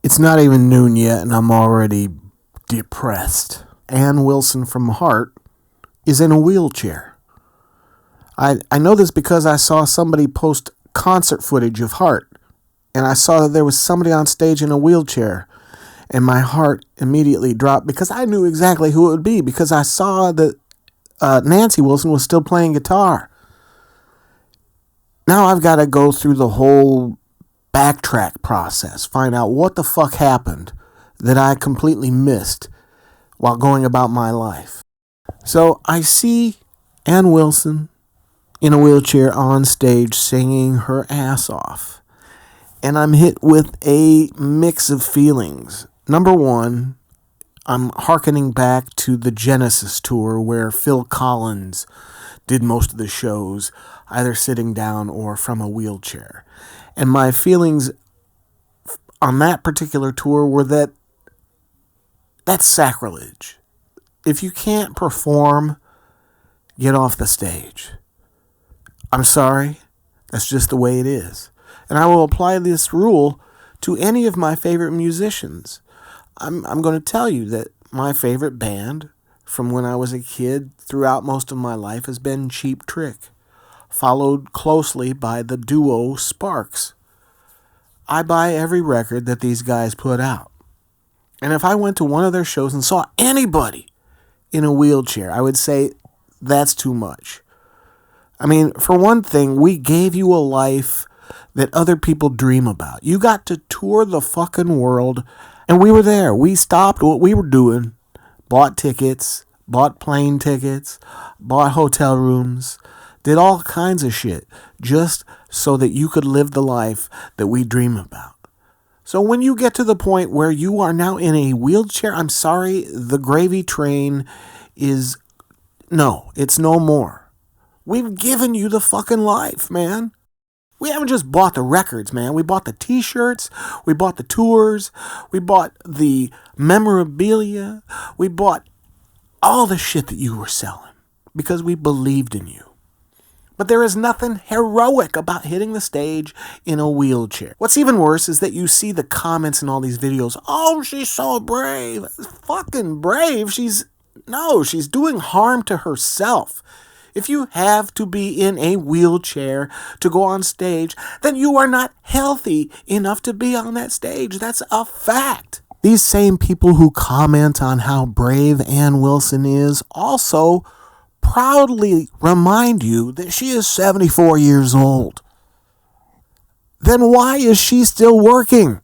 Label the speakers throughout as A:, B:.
A: It's not even noon yet, and I'm already depressed. Ann Wilson from Heart is in a wheelchair. I know this because I saw somebody post concert footage of Heart, and I saw that there was somebody on stage in a wheelchair, and my heart immediately dropped because I knew exactly who it would be, because I saw that Nancy Wilson was still playing guitar. Now I've got to go through the whole backtrack process, find out what the fuck happened that I completely missed while going about my life. So I see Ann Wilson in a wheelchair on stage singing her ass off, and I'm hit with a mix of feelings. Number one, I'm hearkening back to the Genesis tour where Phil Collins did most of the shows, either sitting down or from a wheelchair. And my feelings on that particular tour were that that's sacrilege. If you can't perform, get off the stage. I'm sorry, that's just the way it is. And I will apply this rule to any of my favorite musicians. I'm going to tell you that my favorite band from when I was a kid throughout most of my life has been Cheap Trick, followed closely by the duo Sparks. I buy every record that these guys put out. And if I went to one of their shows and saw anybody in a wheelchair, I would say that's too much. I mean, for one thing, we gave you a life that other people dream about. You got to tour the fucking world, and we were there. We stopped what we were doing, bought tickets, bought plane tickets, bought hotel rooms, did all kinds of shit just so that you could live the life that we dream about. So when you get to the point where you are now in a wheelchair, I'm sorry, the gravy train it's no more. We've given you the fucking life, man. We haven't just bought the records, man. We bought the t-shirts, we bought the tours, we bought the memorabilia, we bought all the shit that you were selling because we believed in you. But there is nothing heroic about hitting the stage in a wheelchair. What's even worse is that you see the comments in all these videos. Oh, she's so brave. Fucking brave. She's doing harm to herself. If you have to be in a wheelchair to go on stage, then you are not healthy enough to be on that stage. That's a fact. These same people who comment on how brave Ann Wilson is also proudly remind you that she is 74 years old. Then why is she still working?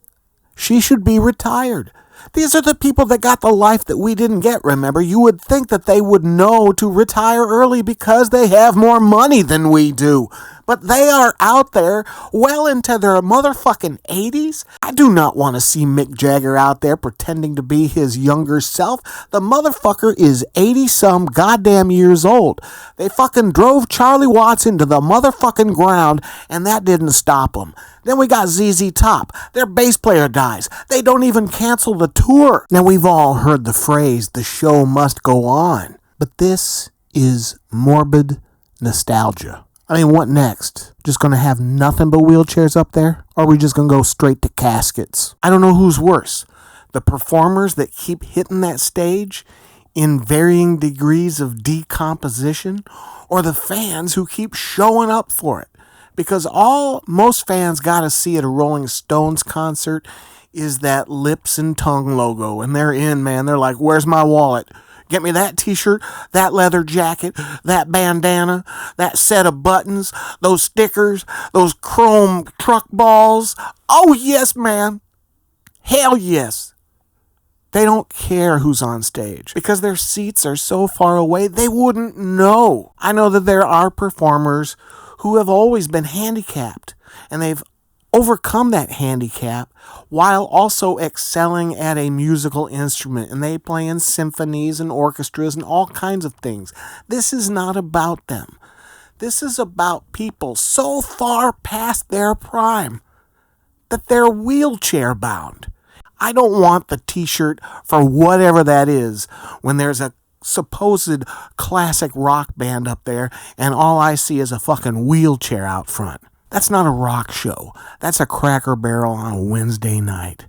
A: She should be retired. These are the people that got the life that we didn't get, remember? You would think that they would know to retire early because they have more money than we do. But they are out there well into their motherfucking 80s. I do not want to see Mick Jagger out there pretending to be his younger self. The motherfucker is 80-some goddamn years old. They fucking drove Charlie Watts into the motherfucking ground, and that didn't stop him. Then we got ZZ Top. Their bass player dies. They don't even cancel the tour. Now, we've all heard the phrase, the show must go on. But this is morbid nostalgia. I mean, what next? Just going to have nothing but wheelchairs up there? Or are we just going to go straight to caskets? I don't know who's worse. The performers that keep hitting that stage in varying degrees of decomposition, or the fans who keep showing up for it. Because all most fans got to see at a Rolling Stones concert is that lips and tongue logo. And they're in, man. They're like, where's my wallet? Get me that t-shirt, that leather jacket, that bandana, that set of buttons, those stickers, those chrome truck balls. Oh, yes, man. Hell yes. They don't care who's on stage because their seats are so far away, they wouldn't know. I know that there are performers who have always been handicapped, and they've overcome that handicap while also excelling at a musical instrument, and they play in symphonies and orchestras and all kinds of things. This is not about them. This is about people so far past their prime that they're wheelchair bound. I don't want the t-shirt for whatever that is when there's a supposed classic rock band up there and all I see is a fucking wheelchair out front. That's not a rock show. That's a Cracker Barrel on a Wednesday night.